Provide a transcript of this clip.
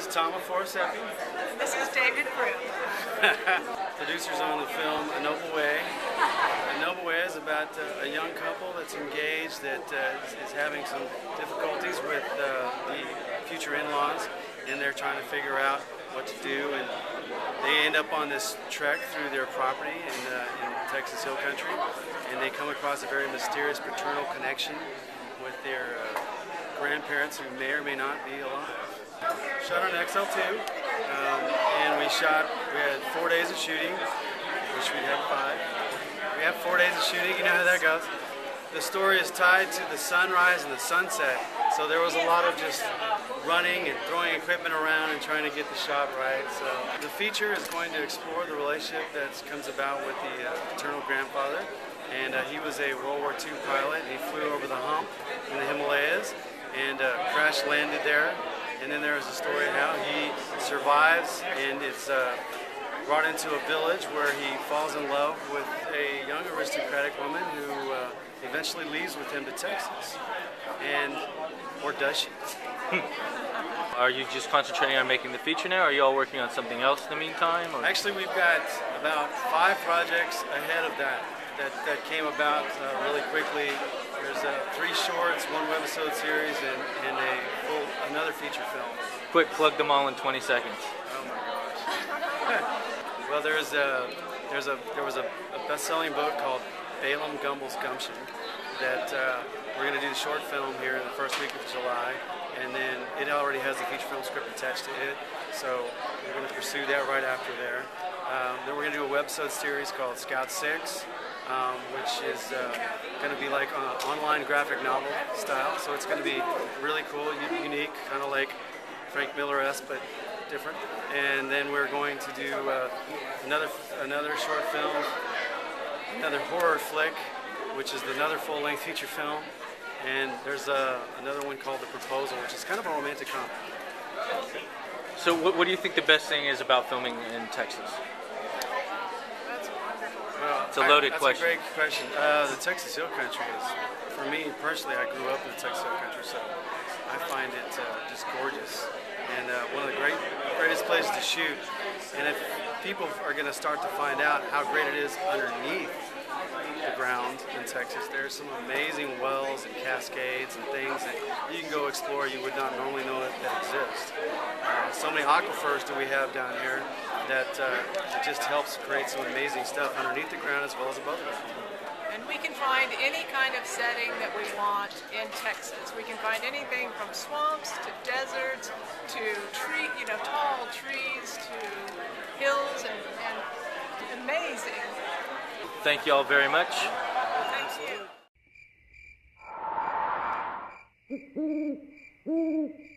Taama Forasiepi. This is David Brehm. Producers on the film A Noble Way. A Noble Way is about a young couple that's engaged that is having some difficulties with the future in-laws, and they're trying to figure out what to do, and they end up on this trek through their property in Texas Hill Country, and they come across a very mysterious paternal connection with their grandparents who may or may not be alive. Shot on XL2, and we had 4 days of shooting. Wish we'd had 5. We have 4 days of shooting, you know how that goes. The story is tied to the sunrise and the sunset, so there was a lot of just running and throwing equipment around and trying to get the shot right. So the feature is going to explore the relationship that comes about with the paternal grandfather, and he was a World War II pilot, and he flew over the hump in the Himalayas and crash landed there. And then there is a story of how he survives, and it's brought into a village where he falls in love with a young aristocratic woman who eventually leaves with him to Texas. Or does she? Are you just concentrating on making the feature now, or are you all working on something else in the meantime? Or? Actually, we've got about 5 projects ahead of that came about really quickly. There's 3 shorts, 1 webisode series, and another feature film. Quick, plug them all in 20 seconds. Oh my gosh. Well, there was a best-selling book called Balaam Gumbel's Gumption that we're going to do the short film here in the first week of July, and then it already has the feature film script attached to it, so we're going to pursue that right after there. Then we're going to do a webisode series called Scout 6, which is going to be like an online graphic novel style, so it's going to be really cool, unique, kind of like Frank Miller-esque, but different. And then we're going to do another short film, another horror flick, which is another full-length feature film, and there's another one called The Proposal, which is kind of a romantic comedy. So what do you think the best thing is about filming in Texas? That's wonderful. Well, it's a loaded question. That's a great question. The Texas Hill Country is, for me personally, I grew up in the Texas Hill Country, so I find it just gorgeous, and one of the greatest places to shoot. And if people are going to start to find out how great it is underneath the ground in Texas, there's some amazing wells and cascades and things that you can go explore you would not normally know that exist. So many aquifers do we have down here that it just helps create some amazing stuff underneath the ground as well as above the ground. And we can find any kind of setting that we want in Texas. We can find anything from swamps to deserts to tall trees to hills and amazing. Thank you all very much. Thank you.